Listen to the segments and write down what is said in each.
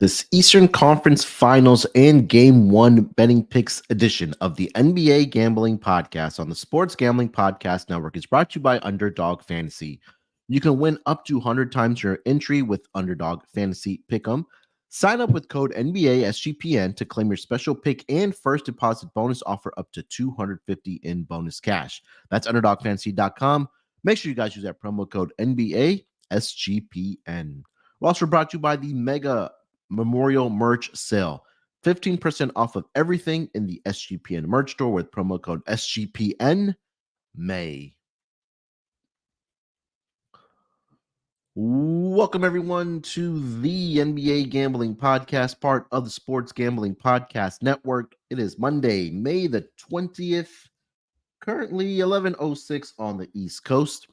This Eastern Conference Finals and Game 1 betting picks edition of the NBA Gambling Podcast on the Sports Gambling Podcast Network is brought to you by Underdog Fantasy. You can win up to 100 times your entry with Underdog Fantasy Pick'em. Sign up with code NBA SGPN to claim your special pick and first deposit bonus offer up to $250 in bonus cash. That's UnderdogFantasy.com. Make sure you guys use that promo code NBA SGPN. We're also brought to you by the Mega Memorial Merch Sale. 15% off of everything in the SGPN merch store with promo code SGPN May. Welcome everyone to the NBA Gambling Podcast, part of the Sports Gambling Podcast Network. It is Monday, May the 20th, currently 11:06 on the East Coast.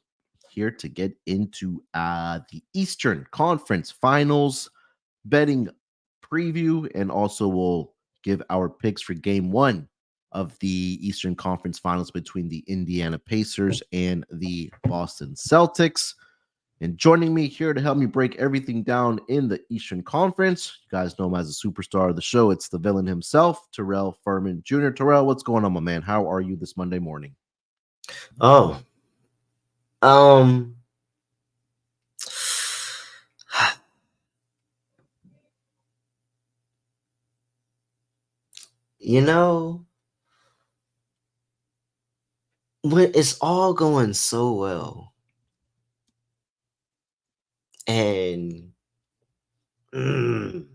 Here to get into the Eastern Conference Finals betting preview, and also we'll give our picks for game 1 of the Eastern Conference Finals between the Indiana Pacers and the Boston Celtics. And joining me here to help me break everything down in the Eastern Conference, you guys know him as a superstar of the show. It's the villain himself, Terrell Furman Jr. Terrell, what's going on, my man? How are you this Monday morning? When it's all going so well, and man,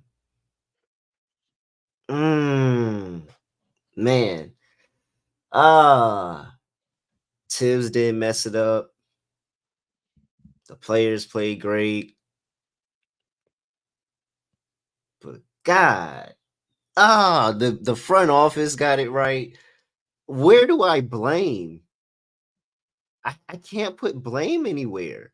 Tibbs didn't mess it up. The players played great, but God, the front office got it right. Where do I blame? I can't put blame anywhere.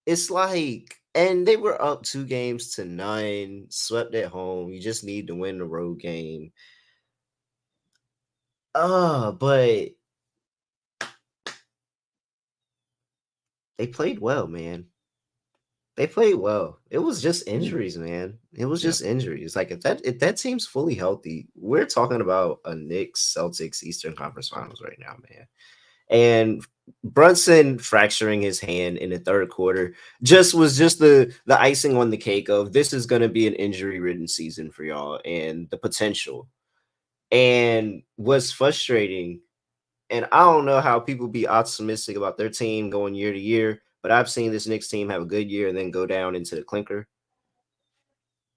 It's like, and they were up 2-0, swept at home. You just need to win the road game. But they played well, man. They played well. It was just injuries, man. It was just injuries. Like if that team's fully healthy, we're talking about a Knicks Celtics Eastern Conference Finals right now, man. And Brunson fracturing his hand in the third quarter was just the icing on the cake of this is going to be an injury-ridden season for y'all and the potential. And what's frustrating, and I don't know how people be optimistic about their team going year to year, but I've seen this Knicks team have a good year and then go down into the clinker.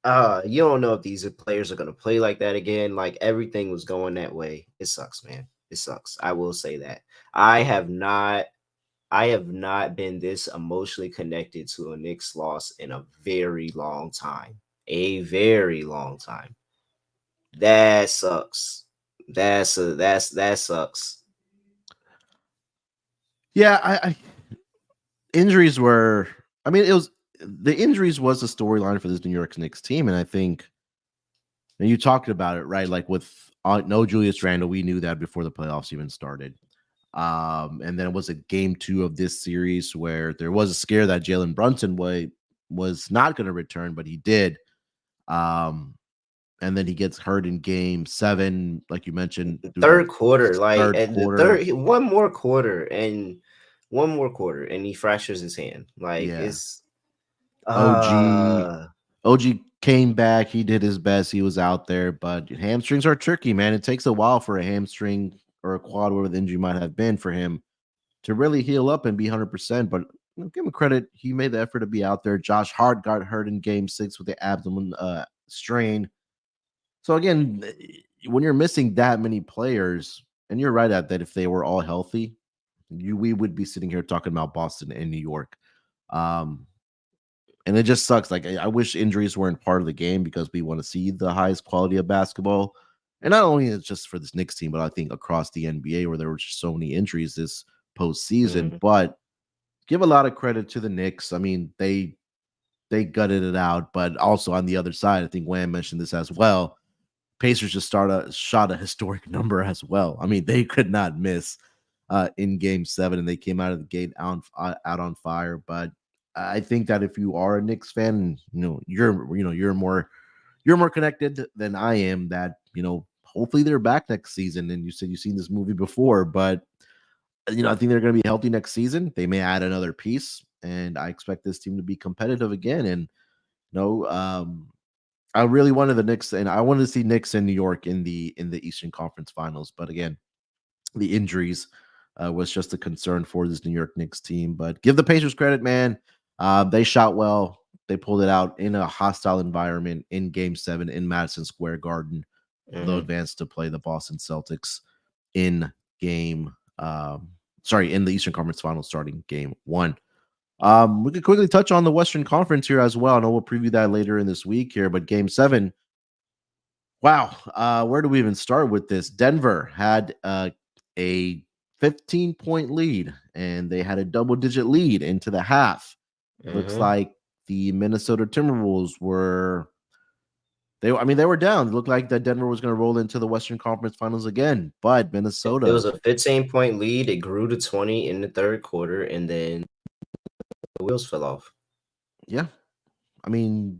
You don't know if these players are going to play like that again. Like everything was going that way. It sucks, man. It sucks. I will say that. I have not been this emotionally connected to a Knicks loss in a very long time. A very long time. That sucks. That sucks. Yeah, injuries were, I mean, the injuries was the storyline for this New York Knicks team. And I think, and you talked about it, right? Like with no Julius Randle, we knew that before the playoffs even started. And then it was a game 2 of this series where there was a scare that Jalen Brunson was not going to return, but he did. And then he gets hurt in game 7, like you mentioned. Third quarter, one more quarter, and he fractures his hand. Like it's OG came back. He did his best. He was out there, but hamstrings are tricky, man. It takes a while for a hamstring or a quad, whatever the injury might have been, for him to really heal up and be 100%. But give him credit. He made the effort to be out there. Josh Hart got hurt in game 6 with the abdomen strain. So again, when you're missing that many players, and you're right at that, if they were all healthy, we would be sitting here talking about Boston and New York. And it just sucks. Like I wish injuries weren't part of the game because we want to see the highest quality of basketball. And not only it's just for this Knicks team, but I think across the NBA where there were just so many injuries this postseason. But give a lot of credit to the Knicks. I mean, they gutted it out, but also on the other side, I think Wham mentioned this as well. Pacers just shot a historic number as well. I mean, they could not miss in game 7, and they came out of the gate out on fire. But I think that if you are a Knicks fan, you're more connected than I am. That hopefully they're back next season. And you said you've seen this movie before, but I think they're going to be healthy next season. They may add another piece, and I expect this team to be competitive again. And I really wanted the Knicks, and I wanted to see Knicks in New York in the Eastern Conference Finals. But again, the injuries was just a concern for this New York Knicks team. But give the Pacers credit, man. They shot well. They pulled it out in a hostile environment in Game 7 in Madison Square Garden. They'll advance to play the Boston Celtics in in the Eastern Conference Finals starting Game 1. We could quickly touch on the Western Conference here as well. I know we'll preview that later in this week here, but Game 7. Wow. Where do we even start with this? Denver had a 15-point lead, and they had a double-digit lead into the half. Looks like the Minnesota Timberwolves were they were down. It looked like that Denver was going to roll into the Western Conference Finals again, but Minnesota. It was a 15-point lead. It grew to 20 in the third quarter, and then the wheels fell off. Yeah. The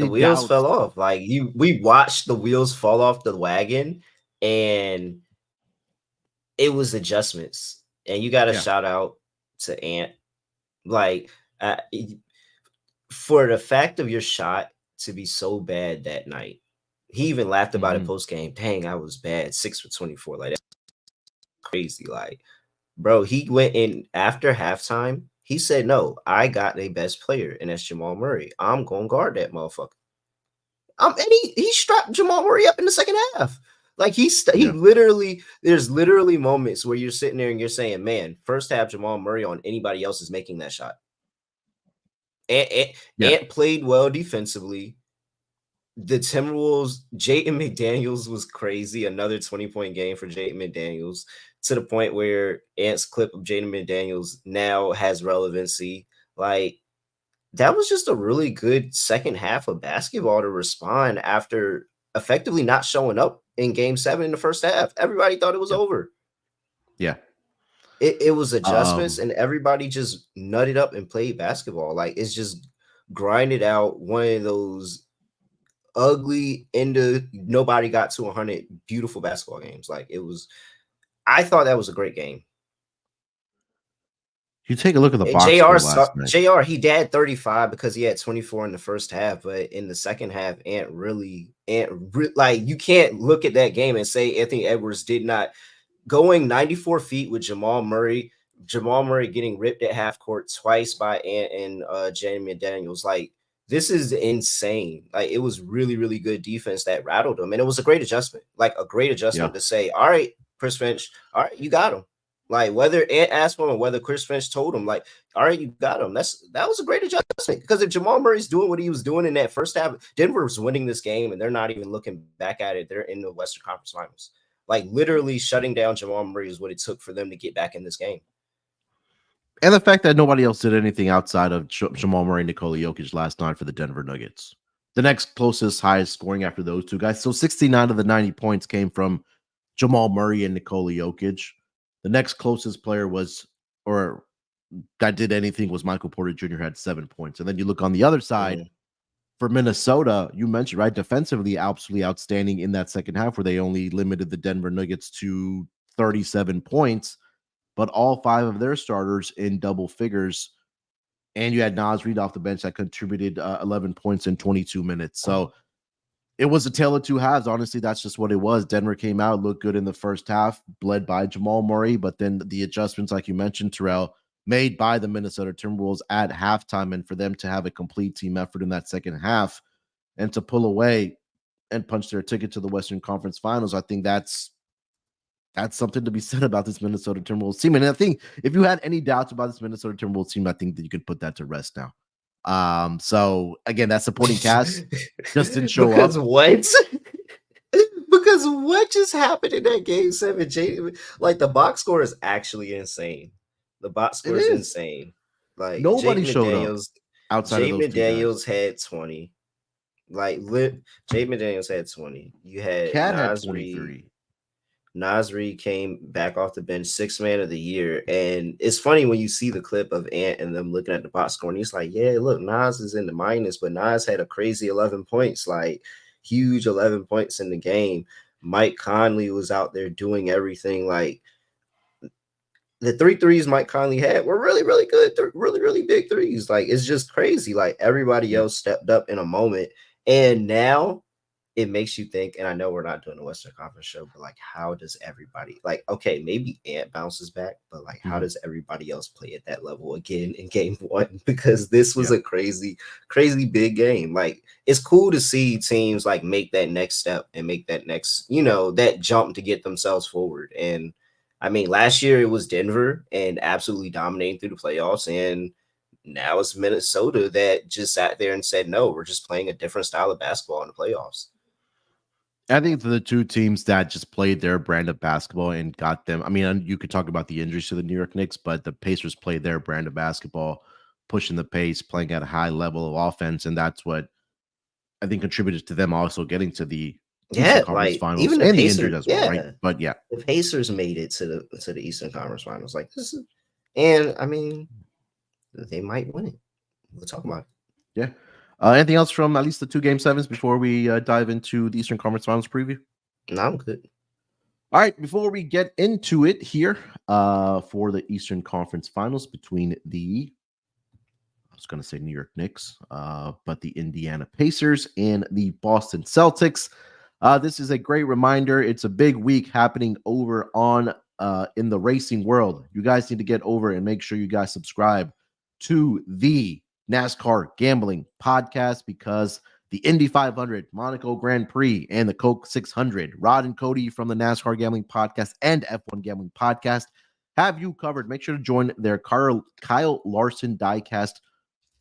wheels fell off. Like we watched the wheels fall off the wagon, and it was adjustments. And you got to shout out to Ant, like for the fact of your shot to be so bad that night. He even laughed about it post game. Dang, I was bad. 6 for 24. Like that's crazy. Like, bro, he went in after halftime. He said, "No, I got a best player, and that's Jamal Murray. I'm gonna guard that motherfucker." And he strapped Jamal Murray up in the second half. Like he literally, there's literally moments where you're sitting there and you're saying, "Man, first half Jamal Murray on anybody else is making that shot." Ant played well defensively. The Timberwolves, Jaden McDaniels was crazy. Another 20-point game for Jaden McDaniels, to the point where Ant's clip of Jaden McDaniels now has relevancy. Like, that was just a really good second half of basketball to respond after effectively not showing up in Game 7 in the first half. Everybody thought it was over. Yeah. It was adjustments, and everybody just nutted up and played basketball. Like, it's just grinded out one of those ugly nobody got to 100 beautiful basketball games. Like, it was, I thought that was a great game. You take a look at the box score last night. JR, he had 35 because he had 24 in the first half, but in the second half, like, you can't look at that game and say Anthony Edwards did not. Going 94 feet with Jamal Murray getting ripped at half court twice by Ant and Jaden McDaniels. Like, this is insane. Like, it was really, really good defense that rattled him. And it was a great adjustment. Like, a great adjustment to say, all right, Chris Finch, all right, you got him. Like, whether Ant asked him or whether Chris Finch told him, like, all right, you got him. That was a great adjustment. Because if Jamal Murray's doing what he was doing in that first half, Denver was winning this game, and they're not even looking back at it. They're in the Western Conference Finals. Like, literally shutting down Jamal Murray is what it took for them to get back in this game. And the fact that nobody else did anything outside of Jamal Murray and Nikola Jokic last night for the Denver Nuggets. The next closest highest scoring after those two guys. So 69 of the 90 points came from Jamal Murray and Nikola Jokic. The next closest player that did anything was Michael Porter Jr. had 7 points. And then you look on the other side for Minnesota, you mentioned, right, defensively, absolutely outstanding in that second half where they only limited the Denver Nuggets to 37 points, but all 5 of their starters in double figures. And you had Naz Reid off the bench that contributed 11 points in 22 minutes. So it was a tale of two halves. Honestly, that's just what it was. Denver came out, looked good in the first half, led by Jamal Murray, but then the adjustments, like you mentioned, Terrell, made by the Minnesota Timberwolves at halftime, and for them to have a complete team effort in that second half and to pull away and punch their ticket to the Western Conference Finals, I think that's something to be said about this Minnesota Timberwolves team. And I think if you had any doubts about this Minnesota Timberwolves team, I think that you could put that to rest now. So again, that supporting cast just didn't show because up. What? Because what just happened in that Game 7? Like, the box score is actually insane. The box score is insane. Like, nobody showed up outside of those McDaniels had 20. Like, Jaden McDaniels had 20. You had Cat had 23. Nasri came back off the bench, sixth man of the year. And it's funny when you see the clip of Ant and them looking at the box score, and he's like, yeah, look, Nas is in the minus, but Nas had a crazy 11 points, like huge 11 points in the game. Mike Conley was out there doing everything. Like the 3 threes Mike Conley had were really, really good. Really, really big threes. Like it's just crazy. Like everybody Yeah. else stepped up in a moment. And now it makes you think, and I know we're not doing a Western Conference show, but like, how does everybody like? Okay, maybe Ant bounces back, but like, how does everybody else play at that level again in game one? Because this was a crazy, crazy big game. Like, it's cool to see teams like make that next step and make that next, that jump to get themselves forward. And I mean, last year it was Denver and absolutely dominating through the playoffs, and now it's Minnesota that just sat there and said, no, we're just playing a different style of basketball in the playoffs. I think the two teams that just played their brand of basketball and got them. I mean, you could talk about the injuries to the New York Knicks, but the Pacers played their brand of basketball, pushing the pace, playing at a high level of offense, and that's what I think contributed to them also getting to the Eastern Conference Like Finals even the and the Pacers, injuries as well, right? But yeah, the Pacers made it to the Eastern Conference Finals. Like this is, and I mean, they might win it. We'll talk about it. Yeah. Anything else from at least the 2 Game 7s before we dive into the Eastern Conference Finals preview? No, I'm good. All right, before we get into it here for the Eastern Conference Finals between I was going to say New York Knicks, but the Indiana Pacers and the Boston Celtics. This is a great reminder. It's a big week happening over on in the racing world. You guys need to get over and make sure you guys subscribe to the NASCAR Gambling Podcast because the Indy 500, Monaco Grand Prix, and the Coke 600, Rod and Cody from the NASCAR Gambling Podcast and F1 Gambling Podcast have you covered. Make sure to join their Kyle Larson Diecast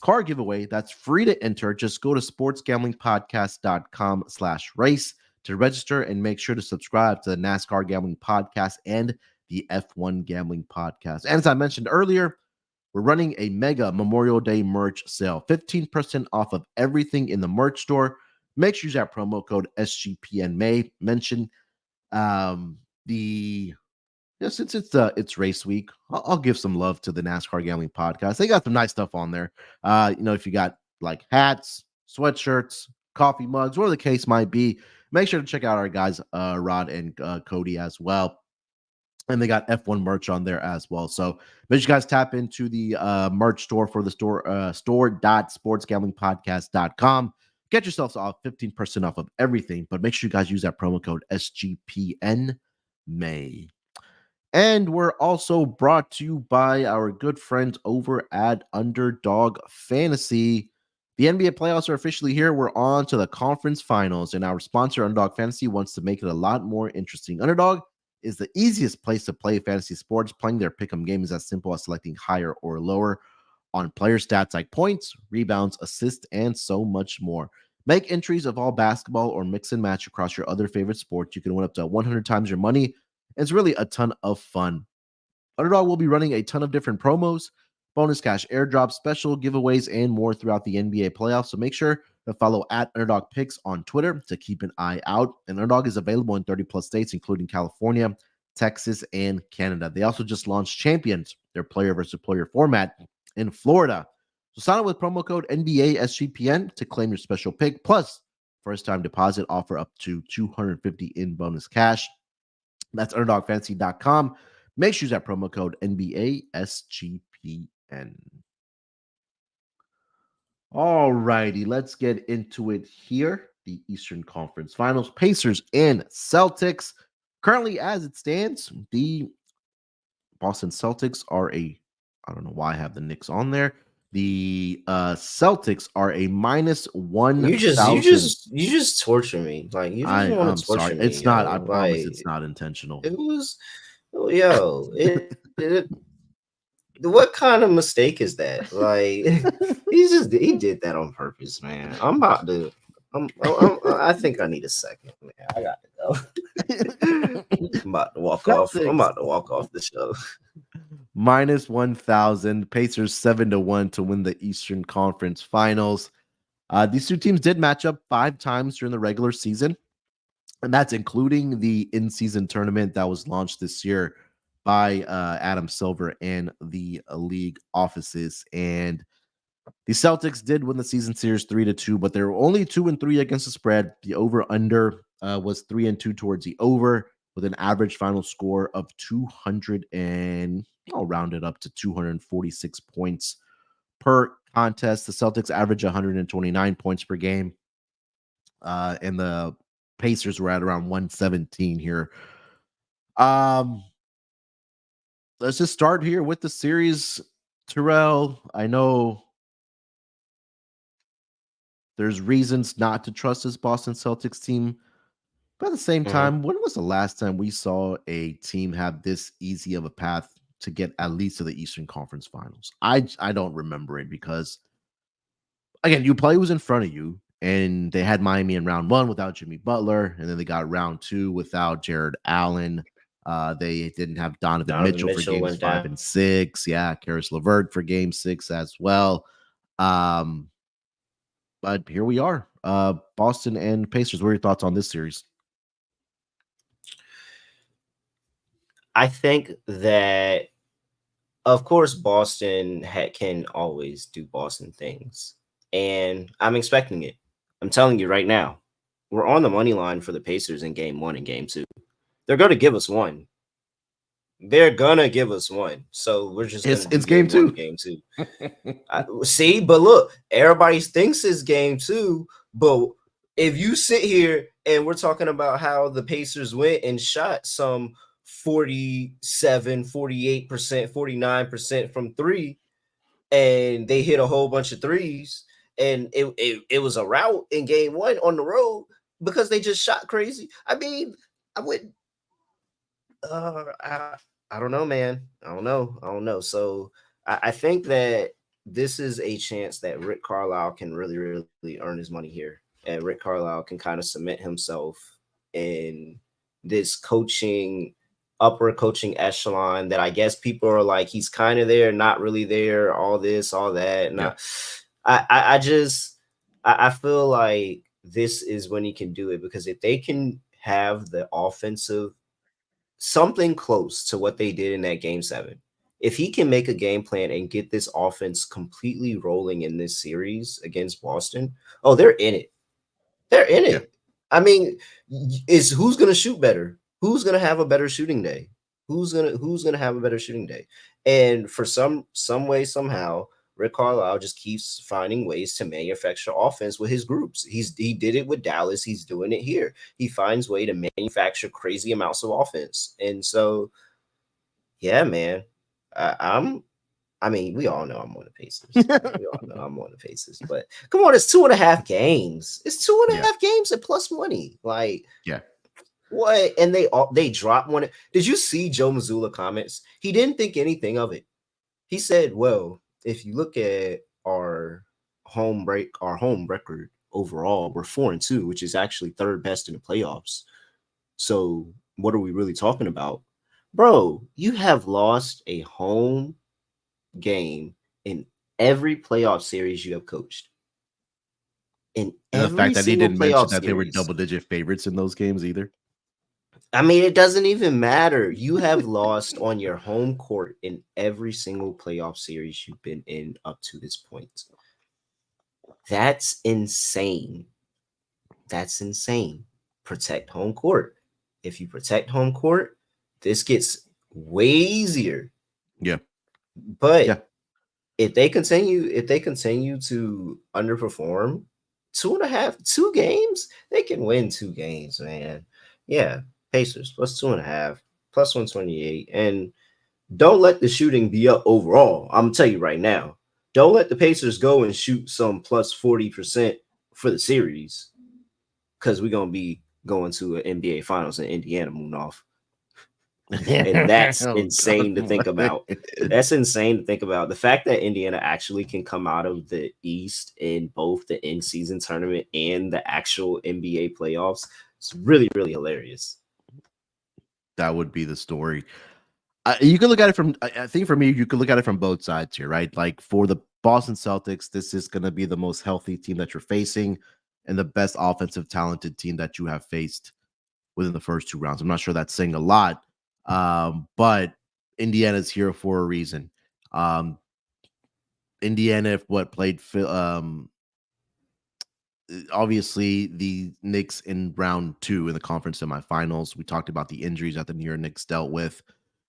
car giveaway. That's free to enter. Just go to sportsgamblingpodcast.com/race to register and make sure to subscribe to the NASCAR Gambling Podcast and the F1 Gambling Podcast. And as I mentioned earlier, we're running a mega Memorial Day merch sale, 15% off of everything in the merch store. Make sure you use that promo code SGPN May. Mention since it's race week, I'll give some love to the NASCAR Gambling Podcast. They got some nice stuff on there. If you got like hats, sweatshirts, coffee mugs, whatever the case might be, make sure to check out our guys, Rod and Cody as well. And they got F1 merch on there as well. So make sure you guys tap into the merch store for the store.sportsgamblingpodcast.com. Get yourselves off 15% off of everything, but make sure you guys use that promo code SGPN May. And we're also brought to you by our good friends over at Underdog Fantasy. The NBA playoffs are officially here. We're on to the conference finals, and our sponsor, Underdog Fantasy, wants to make it a lot more interesting. Underdog is the easiest place to play fantasy sports. Playing their pick'em game is as simple as selecting higher or lower on player stats like points, rebounds, assists, and so much more. Make entries of all basketball or mix and match across your other favorite sports. You can win up to 100 times your money. It's really a ton of fun. Underdog will be running a ton of different promos, bonus cash airdrops, special giveaways, and more throughout the NBA playoffs. So make sure to follow at Underdog Picks on Twitter to keep an eye out. And Underdog is available in 30 plus states, including California, Texas, and Canada. They also just launched Champions, their player versus player format in Florida. So sign up with promo code NBA SGPN to claim your special pick. Plus, first time deposit offer up to $250 in bonus cash. That's UnderdogFantasy.com. Make sure you use that promo code NBASGPN. All righty, let's get into it here. The Eastern Conference Finals, Pacers and Celtics. Currently, as it stands, the Boston Celtics are I don't know why I have the Knicks on there. The Celtics are a minus 1,000. You just torture me. Like you just want to torture sorry. me. It's not. I promise it's not intentional. It was, what kind of mistake is that? Like he did that on purpose, man. I think I need a second. Man, I got to go. I'm about to walk off. I'm about to walk off the show. Minus 1,000. Pacers 7-1 to win the Eastern Conference Finals. These two teams did match up 5 times during the regular season. and that's including the in-season tournament that was launched this year by Adam Silver and the league offices. And the Celtics did win the season series 3-2, but they were only 2-3 against the spread. The over/under was 3-2 towards the over, with an average final score of 200 and I'll round it up to 246 points per contest. The Celtics average 129 points per game, and the Pacers were at around 117 here. Let's just start here with the series. Terrell, I know there's reasons not to trust this Boston Celtics team, but at the same Mhm. time, when was the last time we saw a team have this easy of a path to get at least to the Eastern Conference Finals? I don't remember it because again, you play who's in front of you, and they had Miami in round one without Jimmy Butler, and then they got round two without Jared Allen. They didn't have Donovan Donovan Mitchell for Mitchell games went 5 down. and 6. Yeah, Karis LeVert for game 6 as well. Um, but here we are. Boston and Pacers. What are your thoughts on this series? I think that, of course, Boston can always do Boston things, and I'm expecting it. I'm telling you right now, we're on the money line for the Pacers in game 1 and game 2. They're going to give us one. They're gonna give us one, so we're just gonna do It's game game 1 and 2. game 2. See, but look, everybody thinks it's game 2, but if you sit here and we're talking about how the Pacers went and shot some 47, 48%, 49% from 3, and they hit a whole bunch of threes, and it was a rout in game 1 on the road because they just shot crazy. I mean, I would I don't know, man. I don't know. So I think that this is a chance that Rick Carlisle can really, really earn his money here. And Rick Carlisle can kind of cement himself in this upper coaching echelon that I guess people are like, he's kind of there, not really there, all this, all that. Yeah. I feel like this is when he can do it, because if they can have the offensive something close to what they did in that game 7. If he can make a game plan and get this offense completely rolling in this series against Boston, oh, they're in it. They're in Yeah. it. I mean, who's going to shoot better? Who's going to have a better shooting day? Who's going to have a better shooting day? And for some way, somehow, Rick Carlisle just keeps finding ways to manufacture offense with his groups. He did it with Dallas. He's doing it here. He finds way to manufacture crazy amounts of offense. And so, yeah, man, I mean, we all know I'm on the Pacers. We all know I'm on the Pacers. But come on, it's 2.5 games. It's two and a Yeah. half games at plus money. Like, Yeah. what? And they dropped one. Did you see Joe Mazzulla comments? He didn't think anything of it. He said, "Well, if you look at our home record overall, we're 4-2, which is actually third best in the playoffs. So what are we really talking about, bro? You have lost a home game in every playoff series you have coached. In And the every fact that he single didn't mention playoff that they were series. double-digit favorites in those games either. I mean, it doesn't even matter. You have lost on your home court in every single playoff series you've been in up to this point. That's insane. That's insane. Protect home court. If you protect home court, this gets way easier. Yeah. But Yeah. if they continue to underperform, 2 games, they can win 2 games, man. Yeah, Pacers plus 2.5, plus 128. And don't let the shooting be up overall. I'm gonna tell you right now. Don't let the Pacers go and shoot some plus 40% for the series, because we're gonna be going to an NBA Finals in Indiana, Munaf. And that's Oh, insane to think God. about. That's insane to think about. The fact that Indiana actually can come out of the East in both the in-season tournament and the actual NBA playoffs is really, really hilarious. That would be the story. You can look at it from, I think for me, you could look at it from both sides here, right? Like for the Boston Celtics, this is going to be the most healthy team that you're facing and the best offensive talented team that you have faced within the first 2 rounds. I'm not sure that's saying a lot, but Indiana's here for a reason. Indiana, if what played, obviously the Knicks in round 2 in the conference semifinals. We talked about the injuries that the New York Knicks dealt with.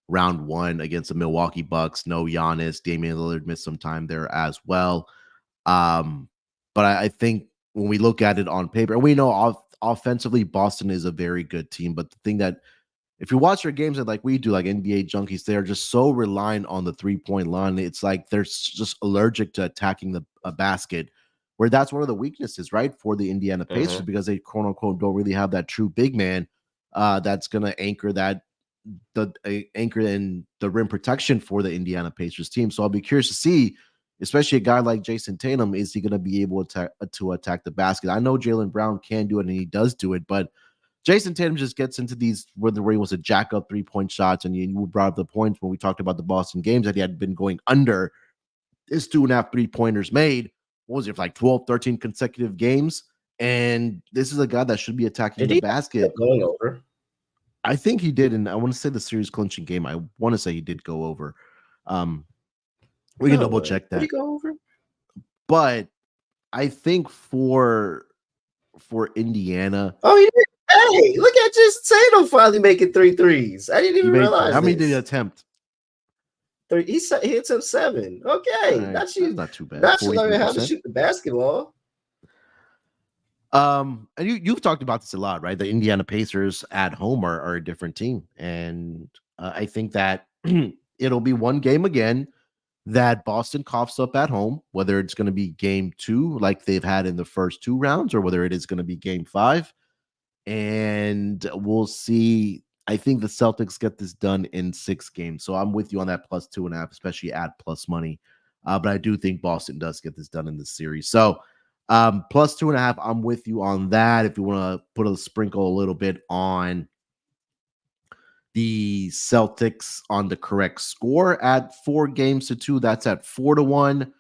Round 1 against the Milwaukee Bucks, no Giannis. Damian Lillard missed some time there as well. But I think when we look at it on paper, and we know offensively Boston is a very good team, but the thing that if you watch their games like we do, like NBA junkies, they're just so reliant on the 3-point line. It's like they're just allergic to attacking a basket, where that's one of the weaknesses, right, for the Indiana Pacers, because they quote unquote don't really have that true big man that's going to anchor anchor in the rim protection for the Indiana Pacers team. So I'll be curious to see, especially a guy like Jason Tatum, is he going to be able to attack the basket? I know Jaylen Brown can do it and he does do it, but Jason Tatum just gets into these where he wants to jack up 3-point shots. And you brought up the points when we talked about the Boston games that he had been going under his 2.5 3-pointers made. What was it, like 12, 13 consecutive games? And this is a guy that should be attacking the basket. Going over? I think he did. And I want to say the series clinching game, I want to say he did go over. We can double check that. Did he go over? But I think for Indiana. Oh, he did. Hey, look at Jason Tatum finally making 3 threes. I didn't even realize. How many did he attempt? 3. He hits him 7. Okay, right. That's not too bad. Not learning how to shoot the basketball. And you've talked about this a lot, right? The Indiana Pacers at home are a different team, and I think that it'll be one game again that Boston coughs up at home, whether it's going to be game 2 like they've had in the first 2 rounds, or whether it is going to be game 5. And we'll see. I think the Celtics get this done in 6 games. So I'm with you on that plus 2.5, especially at plus money. But I do think Boston does get this done in this series. So plus 2.5, I'm with you on that. If you want to put a sprinkle a little bit on the Celtics on the correct score at 4 games to 2, that's at 4-1.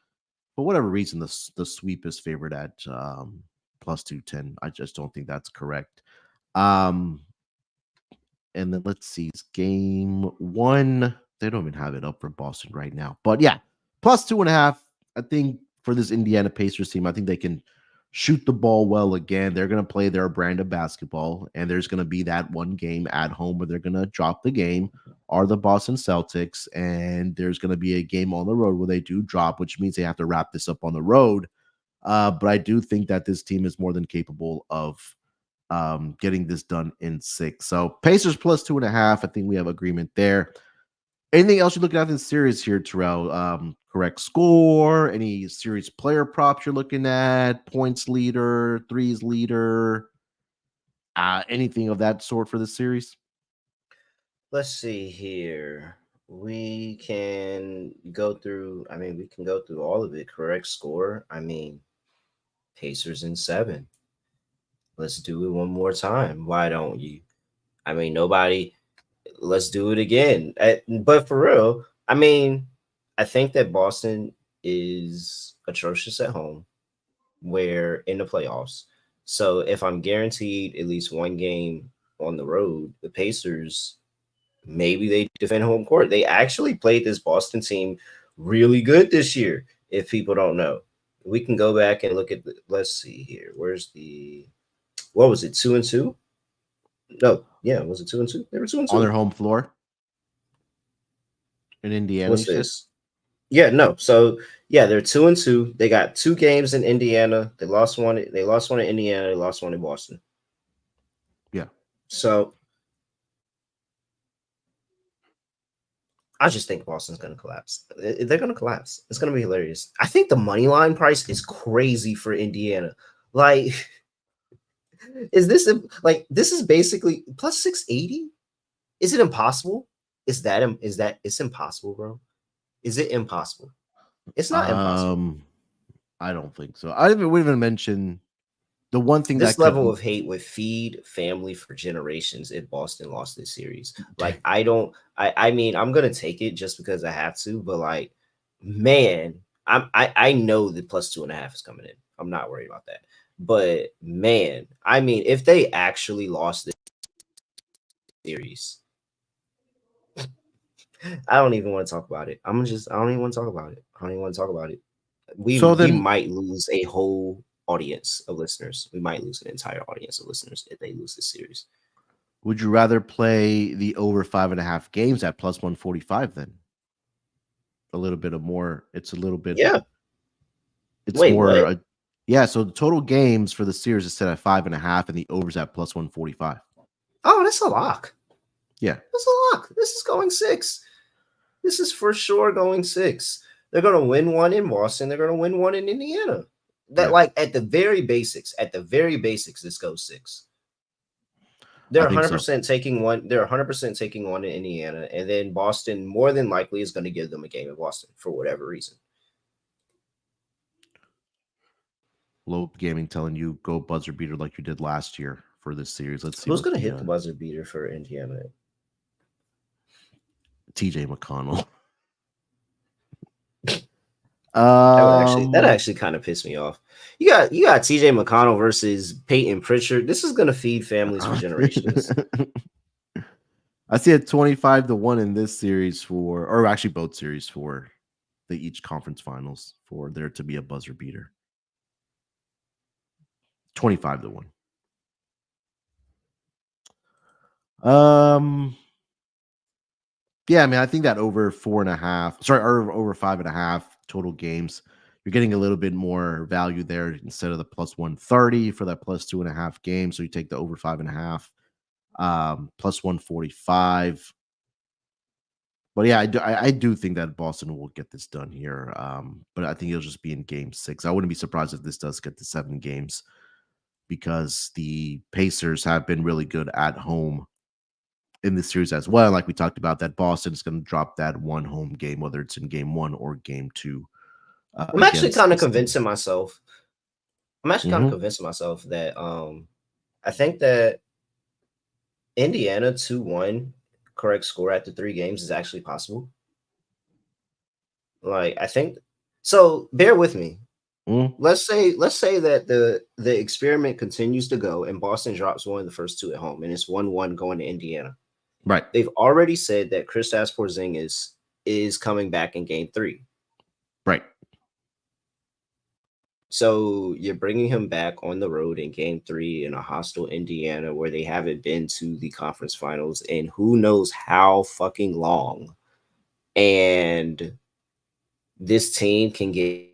For whatever reason, the sweep is favored at plus 210. I just don't think that's correct. And then let's see, it's game 1. They don't even have it up for Boston right now. But yeah, plus 2.5. I think for this Indiana Pacers team, I think they can shoot the ball well again. They're going to play their brand of basketball, and there's going to be that one game at home where they're going to drop the game, are the Boston Celtics, and there's going to be a game on the road where they do drop, which means they have to wrap this up on the road. But I do think that this team is more than capable of getting this done in 6. So Pacers plus 2.5. I think we have agreement there. Anything else you're looking at in the series here, Terrell? Correct score? Any series player props you're looking at? Points leader, threes leader? Anything of that sort for the series? Let's see here. We can go through. We can go through all of it. Correct score. Pacers in 7. Let's do it one more time. Why don't you? Nobody. Let's do it again. But for real, I think that Boston is atrocious at home, where in the playoffs. So if I'm guaranteed at least one game on the road, the Pacers, maybe they defend home court. They actually played this Boston team really good this year. If people don't know, we can go back and look at let's see here. What was it? 2-2? No, yeah, was it 2-2? They were 2-2 on their home floor in Indiana. What's this? Yeah, no. So yeah, they're 2-2. They got 2 games in Indiana. They lost one. They lost one in Indiana. They lost one in Boston. Yeah. So I just think Boston's going to collapse. They're going to collapse. It's going to be hilarious. I think the money line price is crazy for Indiana. Like, this is basically plus 680? Is it impossible? Is that it's impossible, bro? Is it impossible? It's not impossible. I don't think so. I didn't even mention the one thing this level of hate would feed family for generations if Boston lost this series. Like, I'm gonna take it just because I have to, but like, man, I know the plus 2.5 is coming in. I'm not worried about that. But man, if they actually lost this series. I don't even want to talk about it. I don't even want to talk about it. I don't even want to talk about it. We So then, might lose a whole audience of listeners. We might lose an entire audience of listeners if they lose this series. would you rather play the over 5.5 games at plus 145 then? A little bit of more. It's a little bit. Yeah. It's Wait, more. what? Yeah. So the total games for the series is set at 5.5, and the overs at plus 145. Oh, that's a lock. Yeah, that's a lock. This is going 6. This is for sure going 6. They're going to win one in Boston. They're going to win one in Indiana. That, yeah. like, at the very basics, this goes 6. They're 100% taking one. They're 100% taking one in Indiana, and then Boston more than likely is going to give them a game in Boston for whatever reason. Low Gaming telling you go buzzer beater like you did last year for this series. Let's see who's going to hit the buzzer beater for Indiana. TJ McConnell. That actually kind of pissed me off. You got TJ McConnell versus Peyton Pritchard. This is going to feed families for generations. I see a 25-1 in this series or actually both series for the each conference finals for there to be a buzzer beater. 25-1. Yeah, I mean, I think that over 4.5, or over 5.5 total games, you're getting a little bit more value there instead of the plus 130 for that plus 2.5 games. So you take the over 5.5, plus 145. But yeah, I do think that Boston will get this done here. But I think it'll just be in game 6. I wouldn't be surprised if this does get to 7 games because the Pacers have been really good at home in this series as well. Like we talked about, that Boston is going to drop that one home game, whether it's in game 1 or game 2. I'm actually kind of convincing myself. That I think that Indiana 2-1 correct score after 3 games is actually possible. Like, I think so. Bear with me. Let's say that the experiment continues to go and Boston drops one of the first 2 at home and it's 1-1 going to Indiana. Right. They've already said that Kristaps Porzingis is coming back in game 3. Right. So you're bringing him back on the road in game 3 in a hostile Indiana where they haven't been to the conference finals in who knows how fucking long. And this team can get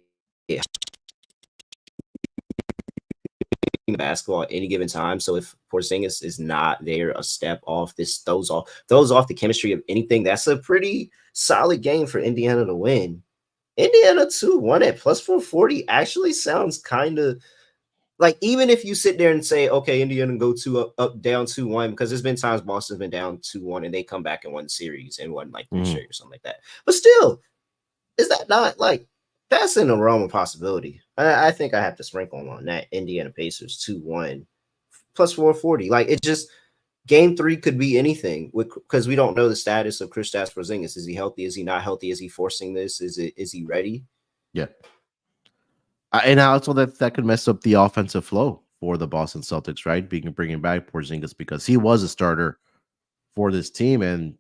basketball at any given time. So if Porzingis is not there, a step off, this throws off the chemistry of anything. That's a pretty solid game for Indiana to win. Indiana 2-1 at plus 440 actually sounds kind of like, even if you sit there and say, okay, Indiana go up down 2-1, because there's been times Boston's been down 2-1 and they come back and won the series and won like 3 straight or something like that. But still, is that not like, that's in the realm of possibility? I think I have to sprinkle on that Indiana Pacers 2-1 plus 440. Like, it just, game 3 could be anything because we don't know the status of Kristaps Porzingis. Is he healthy? Is he not healthy? Is he forcing this? Is he ready? Yeah. And also that could mess up the offensive flow for the Boston Celtics, right? Bringing back Porzingis because he was a starter for this team. And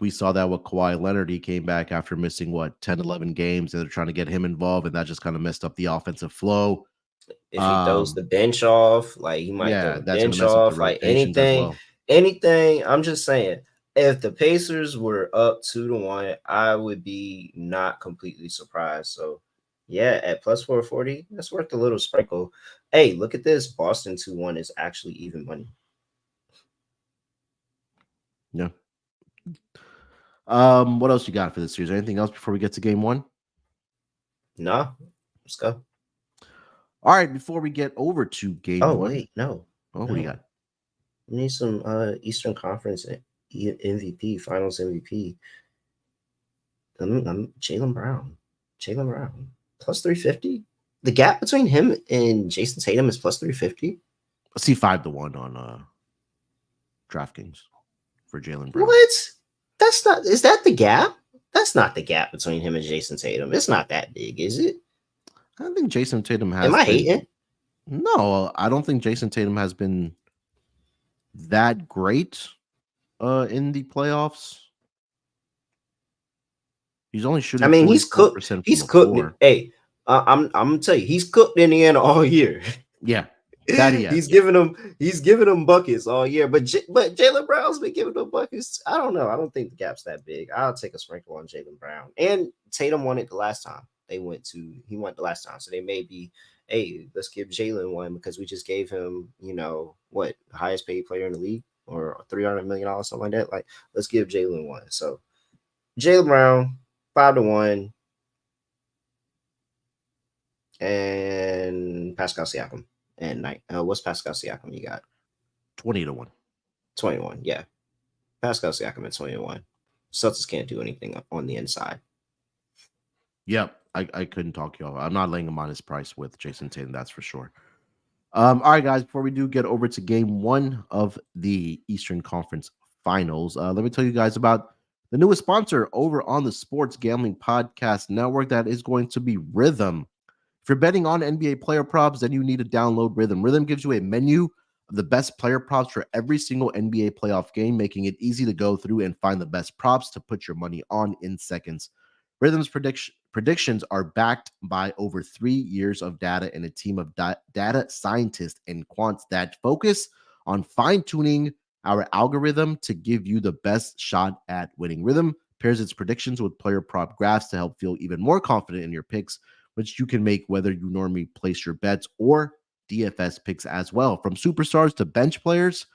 we saw that with Kawhi Leonard. He came back after missing 10, 11 games, and they're trying to get him involved. And that just kind of messed up the offensive flow. If he throws the bench off, like he might throw the bench off, like anything. I'm just saying, if the Pacers were up 2-1, I would be not completely surprised. So yeah, at plus 440, that's worth a little sprinkle. Hey, look at this. Boston 2-1 is actually even money. Yeah. What else you got for this series? Anything else before we get to game 1? No, let's go. All right, before we get over to game 1. Wait, no. What do you got? We need some Eastern Conference MVP, Finals MVP. Jaylen Brown. Plus 350. The gap between him and Jason Tatum is plus 350. I see 5-1 on DraftKings for Jaylen Brown. What? That's not. Is that the gap? That's not the gap between him and Jason Tatum. It's not that big, is it? I don't think Jason Tatum has. Am I hating? No, I don't think Jason Tatum has been that great. in the playoffs. He's only I shooting mean, he's cooked. 44% from He's the cooked. floor. Hey, I'm gonna tell you, he's cooked Indiana all year. Yeah, that he has. he's Yeah, giving them buckets all year. But Jalen Brown's been giving them buckets. I don't know. I don't think the gap's that big. I'll take a sprinkle on Jalen Brown. And Tatum won it the last time he went the last time. So they may be, hey, let's give Jalen one because we just gave him, what, highest paid player in the league or $300 million, something like that. Like, let's give Jalen one. So Jalen Brown, 5-1, and Pascal Siakam. And what's Pascal Siakam? You got 20-1. 21. Yeah. Pascal Siakam at 21. Celtics can't do anything on the inside. Yep, I couldn't talk you off. I'm not laying him on his price with Jason Tatum, that's for sure. All right, guys, before we do get over to game one of the Eastern Conference Finals, let me tell you guys about the newest sponsor over on the Sports Gambling Podcast Network. That is going to be Rhythm. If you're betting on NBA player props, then you need to download Rhythm. Rhythm gives you a menu of the best player props for every single NBA playoff game, making it easy to go through and find the best props to put your money on in seconds. Rhythm's predictions are backed by over 3 years of data and a team of data scientists and quants that focus on fine-tuning our algorithm to give you the best shot at winning. Rhythm pairs its predictions with player prop graphs to help feel even more confident in your picks, which you can make whether you normally place your bets or DFS picks as well. From superstars to bench players,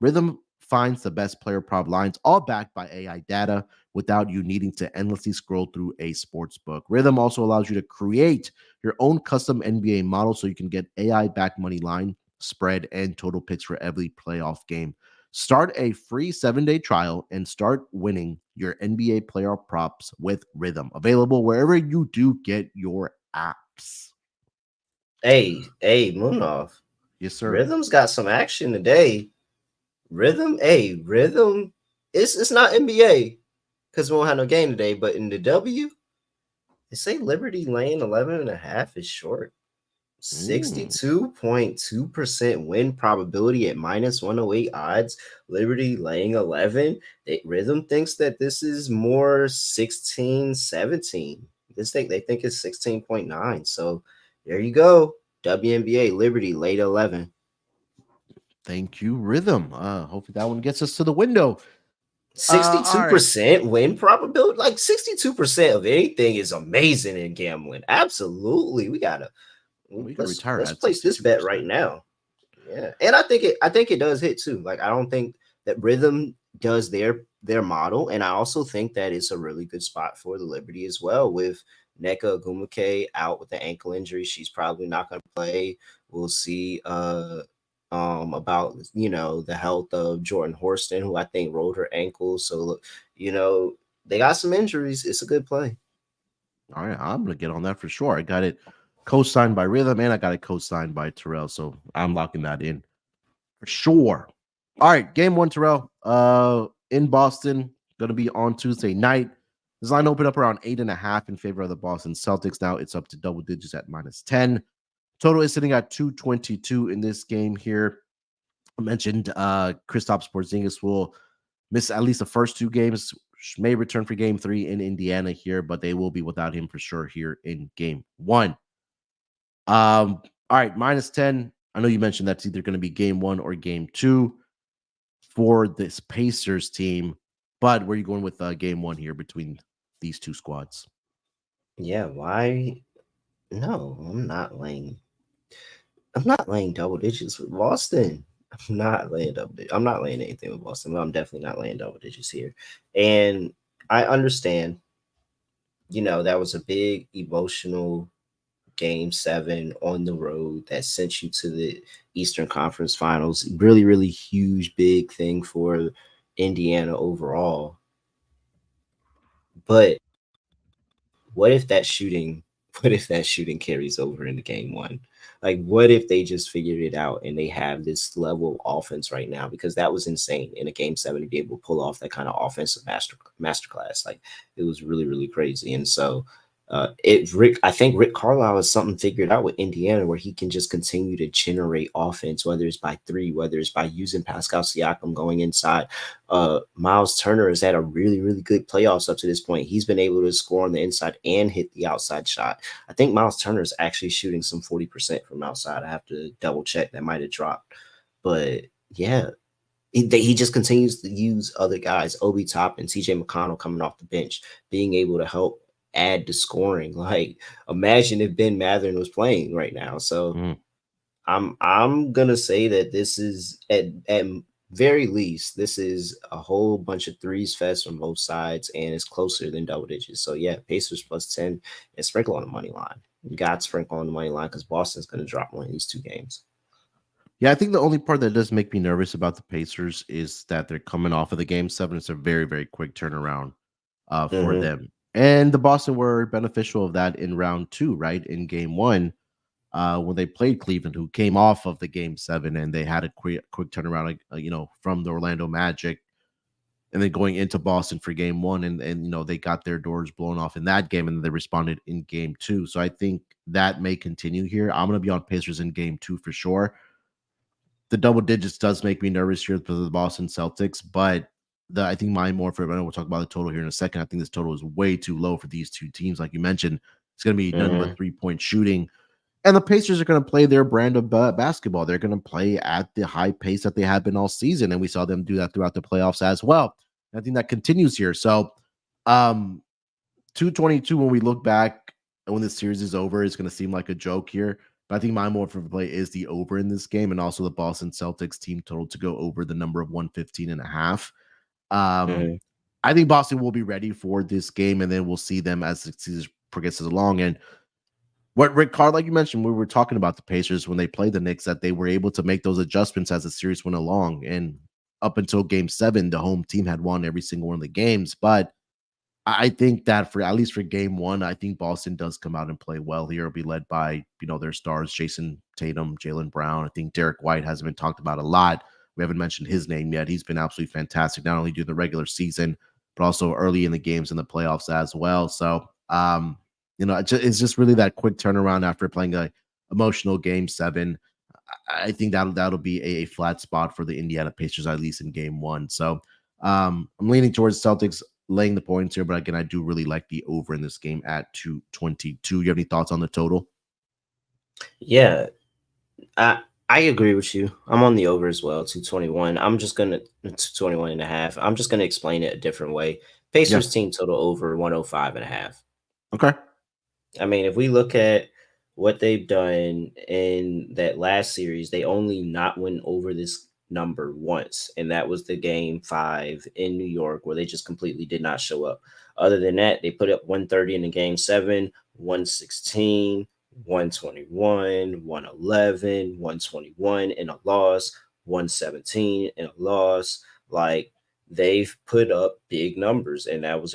Rhythm finds the best player prop lines, all backed by AI data, without you needing to endlessly scroll through a sports book. Rhythm also allows you to create your own custom NBA model so you can get AI-backed money line, spread, and total picks for every playoff game. Start a free 7-day trial and start winning your NBA player props with Rhythm. Available wherever you do get your apps. Hey, Munaf. Yes, sir. Rhythm's got some action today. Rhythm. It's not NBA because we won't have no game today, but in the W, they say Liberty laying 11.5 is short. 62.2% win probability at -108 odds. Liberty laying 11. Rhythm thinks that this is more 16-17. They think it's 16.9. So there you go. WNBA Liberty late 11. Thank you, Rhythm. Hopefully that one gets us to the window. All right. 62% win probability. Like 62% of anything is amazing in gambling. Absolutely. We could Let's retire at place this bet right 62%. now. Yeah. And I think it does hit too. Like I don't think that Rhythm does their model. And I also think that it's a really good spot for the Liberty as well, with Nneka Ogwumike out with the ankle injury. She's probably not gonna play. We'll see about the health of Jordan Horston, who I think rolled her ankle. So look, they got some injuries. It's a good play. All right. I'm going to get on that for sure. I got it co-signed by Rhythm and I got it co-signed by Terrell. So I'm locking that in for sure. All right. Game one, Terrell. In Boston, going to be on Tuesday night. This line opened up around 8.5 in favor of the Boston Celtics. Now it's up to double digits at -10. Total is sitting at 222 in this game here. I mentioned Kristaps Porzingis will miss at least the first 2 games, may return for game 3 in Indiana here, but they will be without him for sure here in game 1. All right, -10. I know you mentioned that's either going to be game 1 or game 2 for this Pacers team, but where are you going with game 1 here between these 2 squads? Yeah, why? No, I'm not laying double digits with Boston. I'm not laying anything with Boston, but I'm definitely not laying double digits here. And I understand, that was a big emotional game 7 on the road that sent you to the Eastern Conference Finals. Really, really huge, big thing for Indiana overall. But what if that shooting what if that shooting carries over into game 1? Like, what if they just figured it out and they have this level of offense right now? Because that was insane in a game 7 to be able to pull off that kind of offensive masterclass. Like, it was really, really crazy. And so I think Rick Carlisle has something figured out with Indiana where he can just continue to generate offense, whether it's by three, whether it's by using Pascal Siakam going inside. Miles Turner has had a really, really good playoffs up to this point. He's been able to score on the inside and hit the outside shot. I think Miles Turner is actually shooting some 40% from outside. I have to double check. That might have dropped. But yeah, he just continues to use other guys, Obi Top and CJ McConnell coming off the bench, being able to help add to scoring. Like, imagine if Ben Mathurin was playing right now. So Mm. I'm gonna say that this is at very least, this is a whole bunch of threes fest from both sides, and it's closer than double digits. So yeah, Pacers plus 10 and sprinkle on the money line. You got to sprinkle on the money line because Boston's gonna drop one of these two games. Yeah, I think the only part that does make me nervous about the Pacers is that they're coming off of the game seven. It's a very, very quick turnaround for Mm-hmm. them. And the Boston were beneficial of that in round two, right? In game one, when they played Cleveland, who came off of the game seven and they had a quick turnaround, like, from the Orlando Magic, and then going into Boston for game one, and they got their doors blown off in that game, and then they responded in game two. So I think that may continue here. I'm going to be on Pacers in game two for sure. The double digits does make me nervous here for the Boston Celtics, but I think my more for we'll talk about the total here in a second. I think this total is way too low for these two teams. Like you mentioned, it's going to be nothing Mm-hmm. but 3-point shooting. And the Pacers are going to play their brand of basketball. They're going to play at the high pace that they have been all season. And we saw them do that throughout the playoffs as well. And I think that continues here. So, 222, when we look back and when the series is over, is going to seem like a joke here. But I think my more for play is the over in this game, and also the Boston Celtics team total to go over the number of 115.5. Mm-hmm. I think Boston will be ready for this game, and then we'll see them as the season progresses along. And what Rick Carr, like you mentioned, we were talking about the Pacers when they played the Knicks, that they were able to make those adjustments as the series went along. And up until game seven, the home team had won every single one of the games. But I think that for at least for game one, I think Boston does come out and play well here. It'll be led by, their stars, Jason Tatum, Jalen Brown. I think Derek White hasn't been talked about a lot. We haven't mentioned his name yet. He's been absolutely fantastic, not only during the regular season, but also early in the games in the playoffs as well. So, it's just really that quick turnaround after playing a emotional game seven. I think that'll be a flat spot for the Indiana Pacers, at least in game one. So, I'm leaning towards Celtics laying the points here, but again, I do really like the over in this game at 222. You have any thoughts on the total? Yeah, I agree with you. I'm on the over as well, 221. I'm just gonna 221 and a half. I'm just gonna explain it a different way. Yeah. Pacers team total over 105 and a half. Okay. I mean, if we look at what they've done in that last series, they only not went over this number once, and that was the game 5 in New York where they just completely did not show up. Other than that, they put up 130 in the game 7, 116, 121, 111, 121 in a loss, 117 in a loss. Like, they've put up big numbers, and that was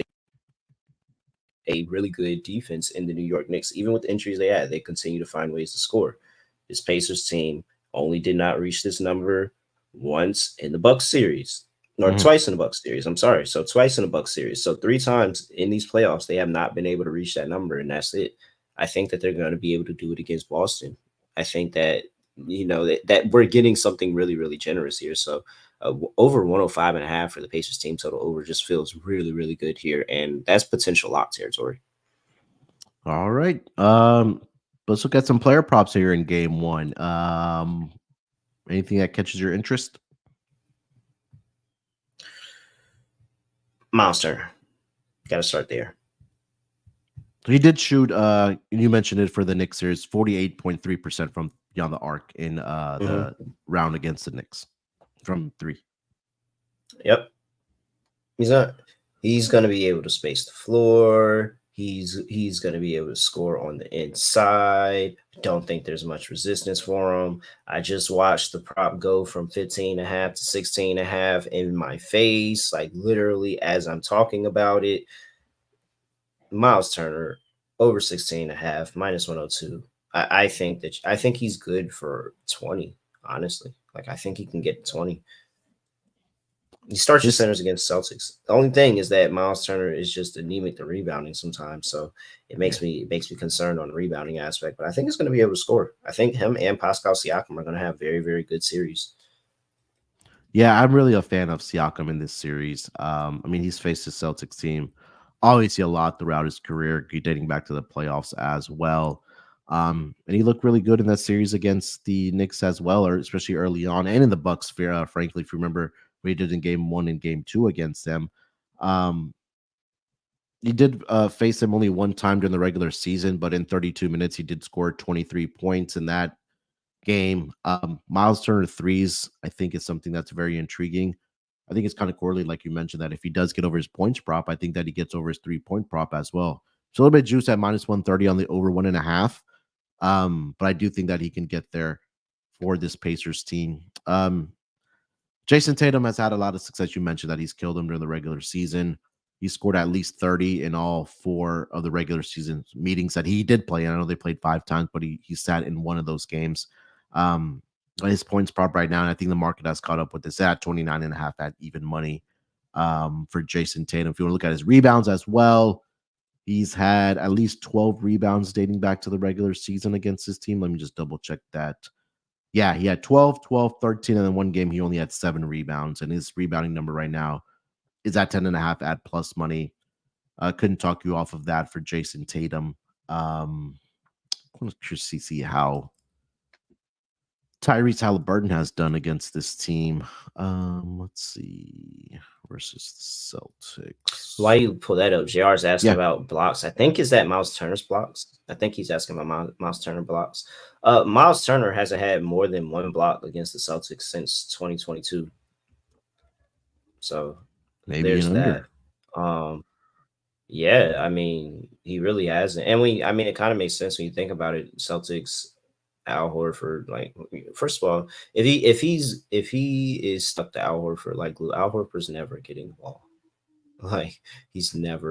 a really good defense in the New York Knicks. Even with the injuries they had, they continue to find ways to score. This Pacers team only did not reach this number once in the Bucks series, or Mhm. twice in the Bucks series. I'm sorry. So twice in the Bucks series. So 3 times in these playoffs, they have not been able to reach that number, and that's it. I think that they're going to be able to do it against Boston. I think that that we're getting something really, really generous here. So over 105 and a half for the Pacers team total over just feels really, really good here. And that's potential lock territory. All right. Let's look at some player props here in game one. Anything that catches your interest? Monster. Got to start there. He did shoot, you mentioned it for the Knicks series, 48.3% from beyond the arc in the Mm-hmm. round against the Knicks from three. Yep. He's gonna be able to space the floor. He's gonna be able to score on the inside. Don't think there's much resistance for him. I just watched the prop go from 15 and a half to 16 and a half in my face, like literally as I'm talking about it. Miles Turner over 16 and a half, minus 102. I think he's good for 20, honestly. Like, I think he can get 20. You start your His centers against Celtics. The only thing is that Miles Turner is just anemic to rebounding sometimes, so yeah. it makes me concerned on the rebounding aspect. But I think it's going to be able to score. I think him and Pascal Siakam are going to have very, very good series. Yeah, I'm really a fan of Siakam in this series. I mean, he's faced the Celtics team obviously a lot throughout his career, dating back to the playoffs as well. And he looked really good in that series against the Knicks as well, or especially early on, and in the Bucks. Frankly, if you remember, what he did in Game 1 and Game 2 against them. Um, he did face them only one time during the regular season, but in 32 minutes, he did score 23 points in that game. Miles Turner threes, I think, is something that's very intriguing. I think it's kind of correlated, like you mentioned, that if he does get over his points prop, I think that he gets over his 3-point prop as well. So a little bit juice at minus 130 on the over 1.5. But I do think that he can get there for this Pacers team. Jason Tatum has had a lot of success. You mentioned that he's killed him during the regular season. He scored at least 30 in all 4 of the regular season meetings that he did play. And I know they played 5 times, but he sat in one of those games. Um, his points prop right now, and I think the market has caught up with this at 29.5 at even money for Jason Tatum. If you want to look at his rebounds as well, he's had at least 12 rebounds dating back to the regular season against his team. Let me just double check that. Yeah, he had 12, 12, 13, and then one game he only had 7 rebounds, and his rebounding number right now is at 10.5 at plus money. Couldn't talk you off of that for Jason Tatum. Let's see how Tyrese Halliburton has done against this team. Let's see versus the Celtics. Why you pull that up? JR's asking Yeah, about blocks. I think is that Miles Turner's blocks. I think he's asking about Miles Turner blocks. Miles Turner hasn't had more than one block against the Celtics since 2022. So maybe an there's that. under. Yeah, I mean, he really hasn't. And I mean, it kind of makes sense when you think about it. Celtics, Al Horford, like, first of all, if he is stuck to Al Horford, like Al Horford's never getting the ball. Like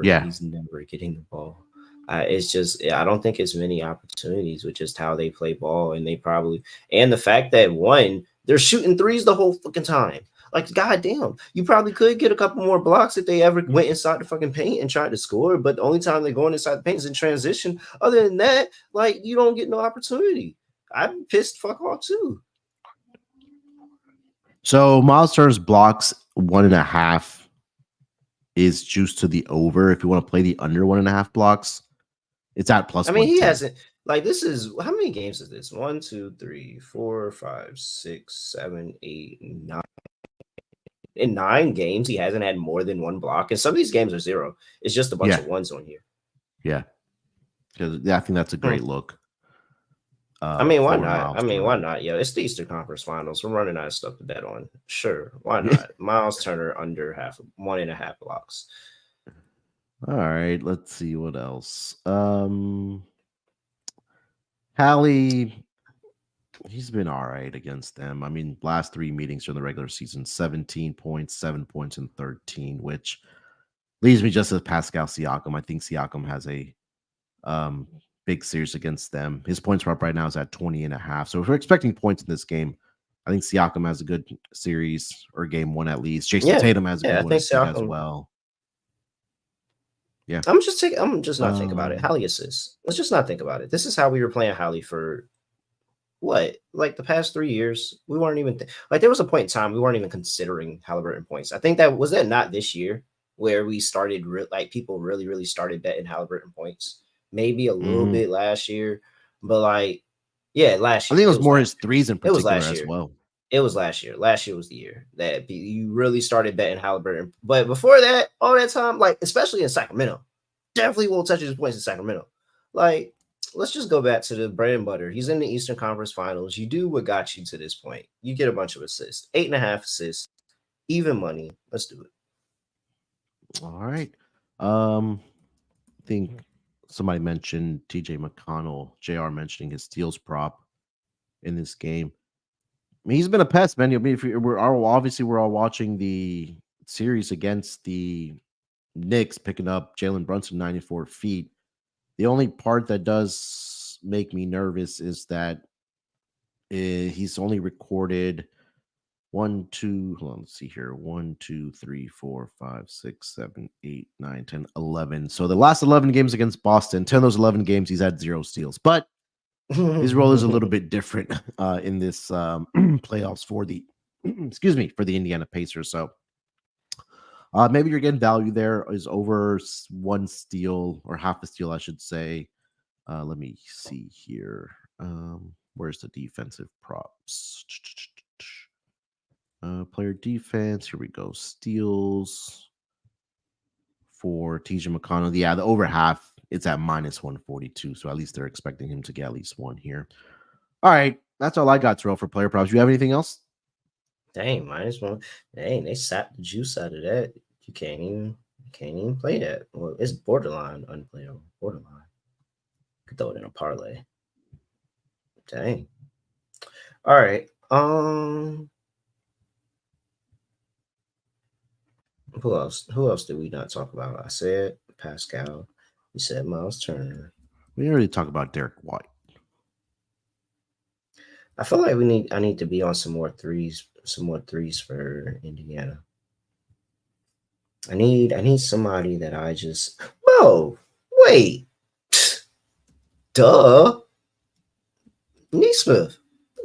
Yeah, he's never getting the ball. It's just I don't think it's many opportunities with just how they play ball, and they probably and the fact that one they're shooting threes the whole fucking time. Like goddamn, you probably could get a couple more blocks if they ever went inside the fucking paint and tried to score. But the only time they're going inside the paint is in transition. Other than that, like you don't get no opportunity. I'm pissed fuck off too. so Miles Turner's blocks 1.5 is juice to the over. If you want to play the under 1.5 blocks, it's at plus I mean, he 110. hasn't like this is how many games is this? 1, 2, 3, 4, 5, 6, 7, 8, 9. In 9 games, he hasn't had more than one block, and some of these games are 0. It's just a bunch Yeah, of ones on here. yeah. Because I think that's a Hmm. great look I mean, why for not? Miles I mean, why Turner. not? Yeah, it's the Eastern Conference Finals. We're running out of stuff to bet on. Sure, why Yeah. not? Miles Turner under 1.5 blocks. All right, let's see what else. Hallie, he's been all right against them. I mean, last 3 meetings during the regular season, 17 points, 7 points, and 13, which leaves me just as Pascal Siakam. I think Siakam has a um, big series against them. His points prop right now is at 20.5. So if we're expecting points in this game, I think Siakam has a good series or game 1 at least. Jason Yeah, Tatum has a good yeah, I one, I think think, as Siakam. well. Yeah. I'm just not think about it. Um, Hallie assists. Let's just not think about it. This is how we were playing Hallie for what, like the past 3 years. We weren't even like there was a point in time we weren't even considering Halliburton points. I think that not this year where we started like people really started betting Halliburton points. Maybe a little mhm. bit last year, but like yeah, last I think year. it It was was more last his year. threes in It was particular last as year. well. It was last year. Last year was the year that you really started betting Halliburton. But before that, all that time, like especially in Sacramento, definitely won't touch his points in Sacramento. Like, let's just go back to the bread and butter. He's in the Eastern Conference Finals. You do what got you to this point. You get a bunch of assists, 8.5 assists, even money. Let's do it. All right. I think somebody mentioned TJ McConnell, JR mentioning his steals prop in this game. I mean, he's been a pest, man. I mean, if we're all watching the series against the Knicks, picking up Jalen Brunson 94 feet. The only part that does make me nervous is that he's only recorded 1, 2, hold on, let's see here. 1, 2, 3, 4, 5, 6, 7, 8, 9, 10, 11. So the last 11 games against Boston, 10 of those 11 games, he's had 0 steals. But his role is a little bit different in this playoffs for the, excuse me, for the Indiana Pacers. So maybe you're getting value there. Is over 1 steal or half a steal, I should say. Let me see here. Where's the defensive props? Player defense. Here we go. Steals for TJ McConnell. Yeah, the over half. It's at minus 142. So at least they're expecting him to get at least 1 here. All right. That's all I got, Terrell, for player props. You have anything else? Dang, -1. Dang, they sapped the juice out of that. You can't even play that. Well, it's borderline unplayable. Borderline. Could throw it in a parlay. Dang. All right. Who else? Who else did we not talk about? I said Pascal. We said Miles Turner. We already talked about Derek White. I feel like I need to be on some more threes for Indiana. I need somebody that I just wait. Duh. Nesmith.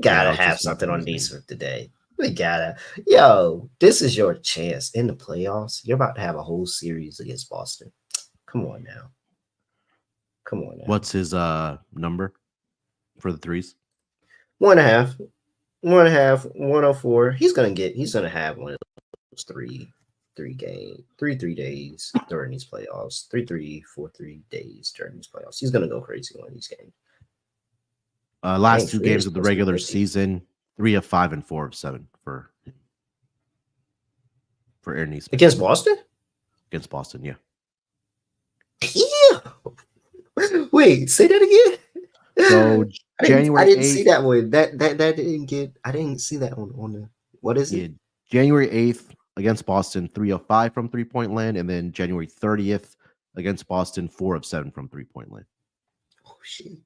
Gotta have something on Nesmith today. We gotta. Yo, this is your chance in the playoffs. You're about to have a whole series against Boston. Come on now. Come on now. What's his number for the threes? 1.5. 1.5. 104. He's gonna have one of those three days during these playoffs. 3 4 3 days during these playoffs. He's gonna go crazy on these games. Last 2 games of the regular season, 3 of 5 and 4 of 7 for Aaron Nesmith. Against Boston? Against Boston, yeah. Yeah. Wait, say that again. So January I didn't 8th, see that one. That didn't get. I didn't see that one on the. What is it? January 8th against Boston, 3 of 5 from 3-point land, and then January 30th against Boston, 4 of 7 from 3-point land. Oh shit!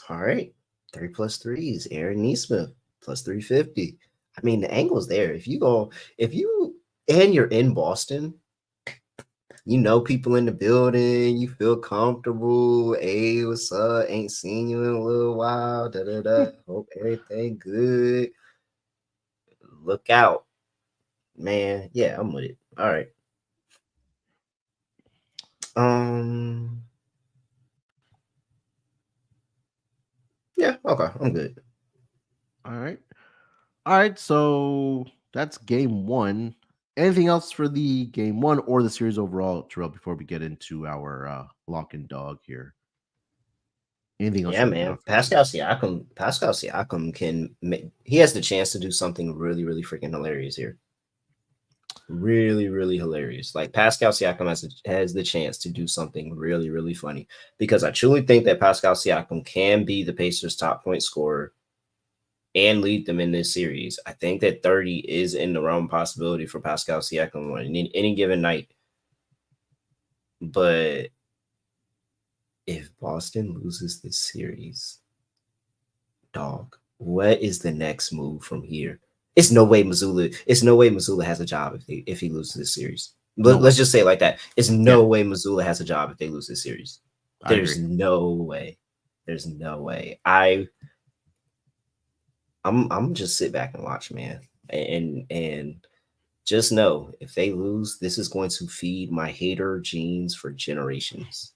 All right, 3 plus 3s. Aaron Nesmith plus 350. I mean, the angle's there. If you and you're in Boston. You know people in the building. You feel comfortable. Hey, what's up? Ain't seen you in a little while. Da da da. Hope everything good. Look out, man. Yeah, I'm with it. All right. Yeah. Okay. I'm good. All right. So that's game 1. Anything else for the game 1 or the series overall, Terrell, before we get into our lock and dog here? Anything else? Yeah, man. Pascal Siakam can make, he has the chance to do something really, really freaking hilarious here. Really, really hilarious. Like Pascal Siakam has the chance to do something really, really funny because I truly think that Pascal Siakam can be the Pacers' top point scorer and lead them in this series. I think that 30 is in the realm possibility for Pascal Siakam on any given night. But if Boston loses this series, dog, what is the next move from here? It's no way Mazzulla has a job if he loses this series. Let's just say it like that. It's no way Mazzulla has a job if they lose this series. There's no way. There's no way. I'm just sit back and watch, man. And just know if they lose, this is going to feed my hater genes for generations.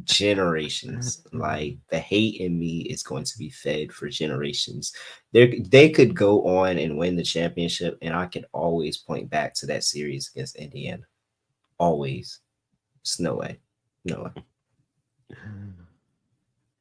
Generations. Like the hate in me is going to be fed for generations. They could go on and win the championship, and I can always point back to that series against Indiana. Always. It's no way. No way.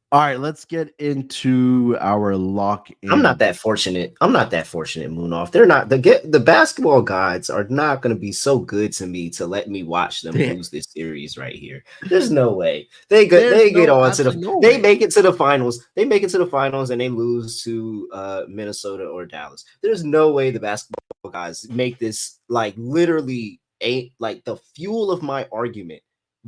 All right, let's get into our lock. I'm not that fortunate. Munaf. They're not the basketball gods are not going to be so good to me to let me watch them lose this series right here. There's no way they make it to the finals. They make it to the finals and they lose to Minnesota or Dallas. There's no way the basketball guys make this like literally like the fuel of my argument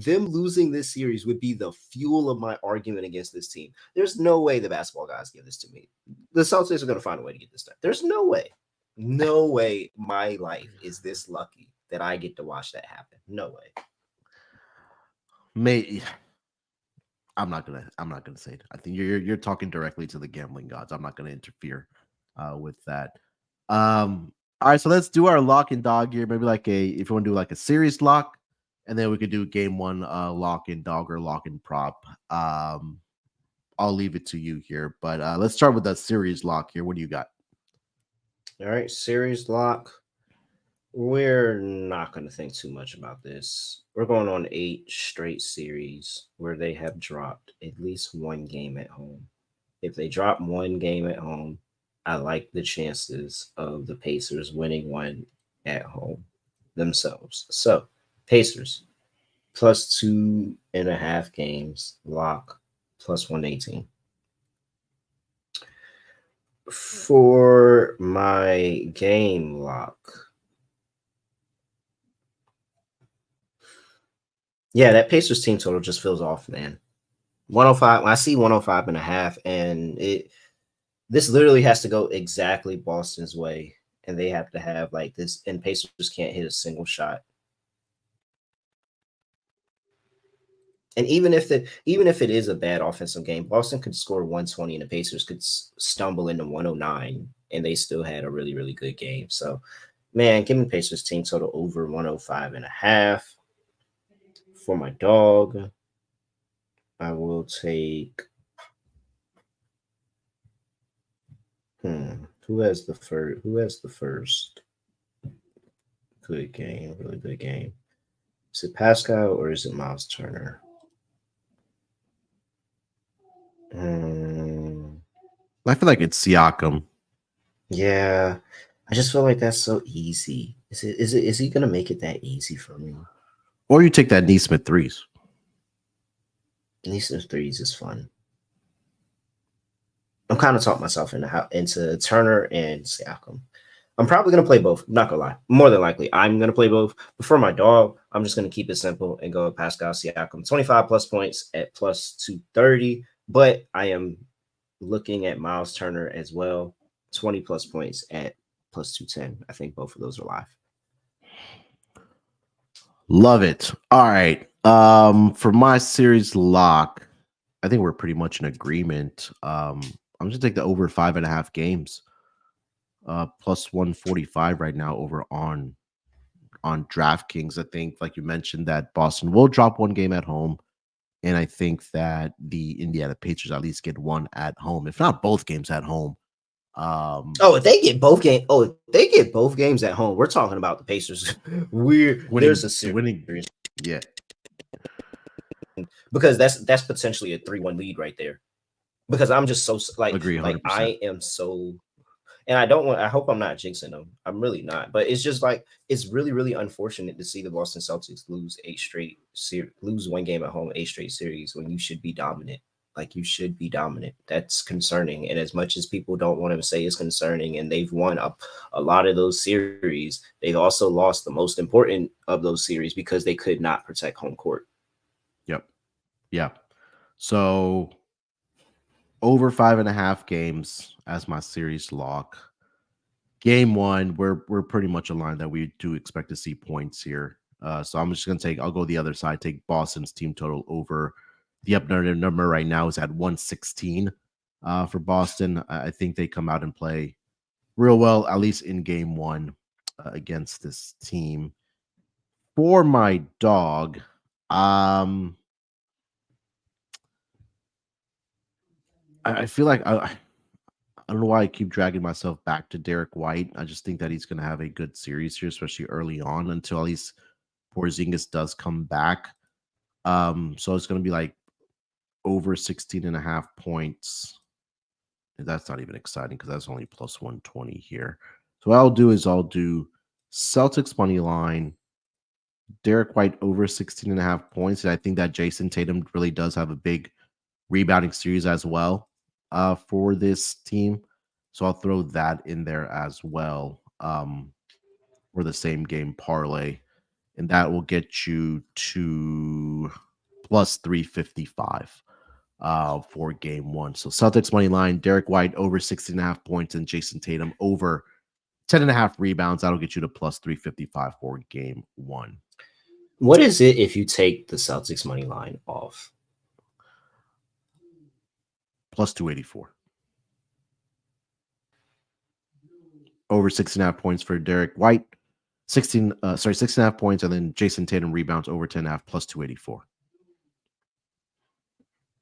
them losing this series would be the fuel of my argument against this team. There's no way the basketball guys give this to me. The Celtics are going to find a way to get this done. There's no way. No way my life is this lucky that I get to watch that happen. No way. I'm not gonna say it. I think you're talking directly to the gambling gods. I'm not gonna interfere with that. All right, so let's do our lock and dog here. Maybe like if you want to do like a series lock, and then we could do game one lock and dog or lock and prop. I'll leave it to you here, but let's start with that series lock here. What do you got? All right, series lock. We're not going to think too much about this. We're going on 8 straight series where they have dropped at least one game at home. If they drop one game at home, I like the chances of the Pacers winning one at home themselves. So, Pacers plus 2.5 games, lock plus 118. For my game lock, yeah, that Pacers team total just feels off, man. 105. I see 105.5, and this literally has to go exactly Boston's way, and they have to have like this, and Pacers can't hit a single shot. And even if it is a bad offensive game, Boston could score 120 and the Pacers could stumble into 109, and they still had a really, really good game. So, man, give me Pacers team total over 105.5. For my dog, I will take. Who has the first? Who has the first good game? Really good game. Is it Pascal or is it Miles Turner? I feel like it's Siakam. Yeah, I just feel like that's so easy. Is he gonna make it that easy for me? Or you take that Neesmith threes. Neesmith threes is fun. I'm kind of talking myself into Turner and Siakam. I'm probably going to play both. Not going to lie. More than likely, I'm going to play both. But for my dog, I'm just going to keep it simple and go with Pascal Siakam. 25 plus points at plus 230. But I am looking at Miles Turner as well. 20 plus points at plus 210. I think both of those are live. Love it. All right. For my series lock, I think we're pretty much in agreement. I'm just gonna take the over 5.5 games. Plus 145 right now over on DraftKings. I think, like you mentioned, that Boston will drop one game at home. And I think that the Indiana Pacers at least get one at home, if not both games at home. If they get both games at home, we're talking about the Pacers. There's a series. Winning, yeah, because that's potentially a 3-1 lead right there. Because I'm just so agree, 100%. Like I am so, and I hope I'm not jinxing them. I'm really not, but it's just like it's really, really unfortunate to see the Boston Celtics lose one game at home, 8 straight series when you should be dominant. Like you should be dominant. That's concerning. And as much as people don't want to say it's concerning, and they've won a lot of those series, they've also lost the most important of those series because they could not protect home court. Yep. Yeah. So over 5.5 games as my series lock. Game one, we're pretty much aligned that we do expect to see points here. So I'm just gonna I'll go the other side, take Boston's team total over. The updated number right now is at 116 for Boston. I think they come out and play real well, at least in game one against this team. For my dog, I feel like I don't know why I keep dragging myself back to Derek White. I just think that he's going to have a good series here, especially early on until at least Porzingis does come back. So it's going to be like over 16.5 points. That's not even exciting because that's only plus 120 here. So what I'll do Celtics money line, Derek White over 16.5 points. And I think that Jason Tatum really does have a big rebounding series as well for this team. So I'll throw that in there as well for the same game parlay. and that will get you to plus 355 for game one. So Celtics money line, Derek White over 16.5 points, and Jason Tatum over 10.5 rebounds. That'll get you to plus 355 for game one. What is it if you take the Celtics money line off? Plus 284. Over 16.5 points for Derek White. 16.5 points, and then Jason Tatum rebounds over 10.5 plus 284.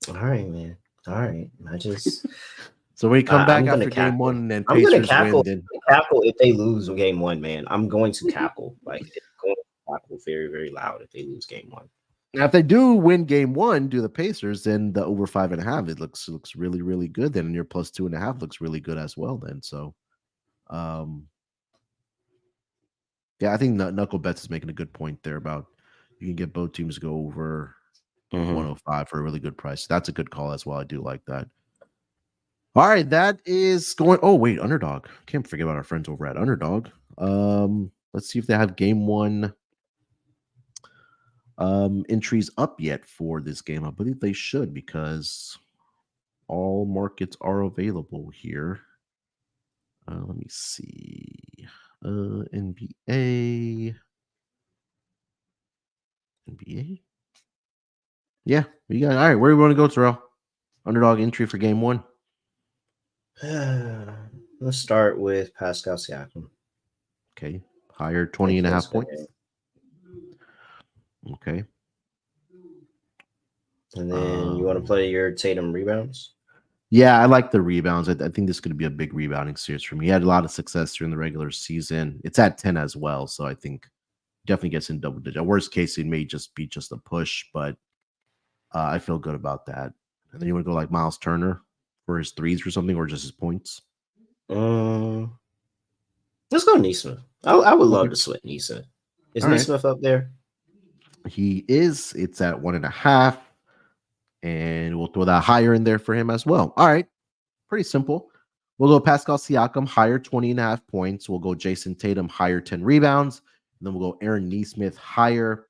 All right, man. All right. I just so when you come back after game one and I'm gonna Pacers cackle. win, then cackle if they lose game one, man. I'm going to cackle. Like it's going to cackle very, very loud if they lose game one. Now, if they do win game one, do the Pacers, then the over 5.5, it looks really, really good. Then and your plus 2.5 looks really good as well. Then so, yeah, I think Knuckle Bets is making a good point there about you can get both teams to go over 105 for a really good price. That's a good call as well. I do like that. All right, that is going. Oh wait, Underdog. Can't forget about our friends over at Underdog. Let's see if they have game one entries up yet for this game. I believe they should because all markets are available here. Let me see. NBA. Yeah, we got. All right, where do you want to go, Terrell? Underdog entry for game one. Let's start with Pascal Siakam. Okay, higher 20.5 points. Okay. And then you want to play your Tatum rebounds? Yeah, I like the rebounds. I think this is going to be a big rebounding series for me. He had a lot of success during the regular season. It's at 10 as well, so I think definitely gets in double digit. Worst case, it may just be just a push, but I feel good about that. And then you want to go like Miles Turner for his threes or something, or just his points? Let's go Nesmith. I would love to sweat Nesmith. Is Nesmith up there? He is. It's at 1.5. And we'll throw that higher in there for him as well. All right. Pretty simple. We'll go Pascal Siakam, higher 20.5 points. We'll go Jason Tatum, higher 10 rebounds. And then we'll go Aaron Nesmith, higher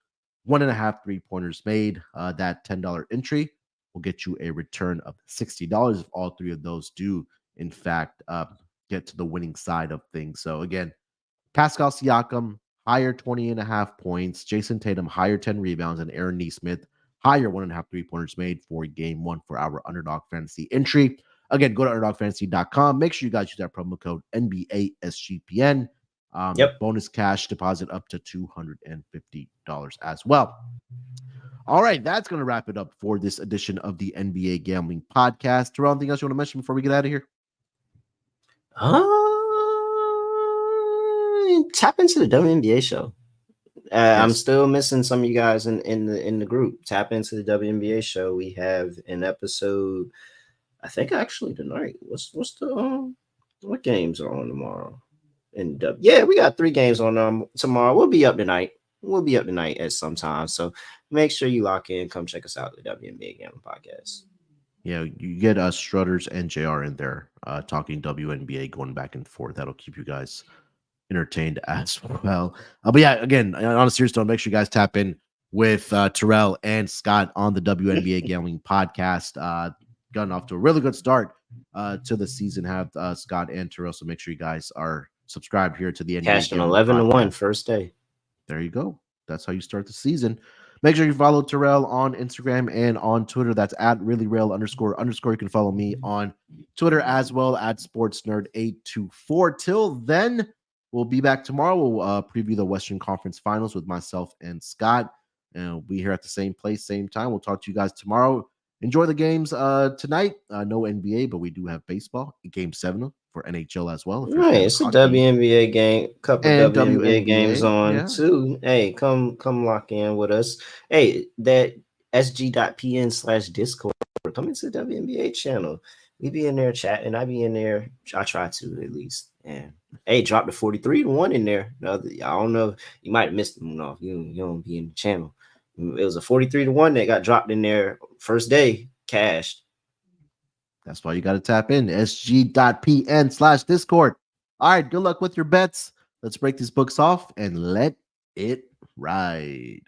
1.5 3-pointers made. That $10 entry will get you a return of $60 if all three of those do, in fact, get to the winning side of things. So again, Pascal Siakam, higher 20.5 points. Jason Tatum, higher 10 rebounds. And Aaron Nesmith, higher 1.5 3-pointers made for game one for our Underdog Fantasy entry. Again, go to underdogfantasy.com. Make sure you guys use that promo code NBA SGPN. Bonus cash deposit up to $250 as well. All right, that's going to wrap it up for this edition of the NBA Gambling Podcast. Terrell, anything else you want to mention before we get out of here? Tap into the WNBA show. Yes. I'm still missing some of you guys in the group. Tap into the WNBA show. We have an episode, I think actually tonight. What's the what games are on tomorrow? Yeah, we got 3 games on tomorrow. We'll be up tonight. At some time. So make sure you lock in. Come check us out at the WNBA Gambling Podcast. Yeah, you get Strutters and JR in there talking WNBA, going back and forth. That'll keep you guys entertained as well. But yeah, again, on a serious note, make sure you guys tap in with Terrell and Scott on the WNBA Gambling Podcast. Gotten off to a really good start to the season. Have Scott and Terrell, so make sure you guys are subscribed here to the NBA. Cashed an 11-1 first day. There you go. That's how you start the season. Make sure you follow Terrell on Instagram and on Twitter. That's at reallyrail__. You can follow me on Twitter as well at sportsnerd824. Till then, we'll be back tomorrow. We'll preview the Western Conference Finals with myself and Scott. And we'll be here at the same place, same time. We'll talk to you guys tomorrow. Enjoy the games tonight. No NBA, but we do have baseball. Game 7 for NHL as well. Right, it's a WNBA game. Couple WNBA games on too. Hey, come lock in with us. Hey, that SG.PN/Discord. Come into the WNBA channel. We be in there chatting. I be in there. I try to at least. And hey, drop the 43-1 in there. I don't know. You might have missed them off. You don't be in the channel. It was a 43-1 that got dropped in there first day, cashed. That's why you got to tap in. SG.PN/Discord. All right, good luck with your bets. Let's break these books off and let it Right.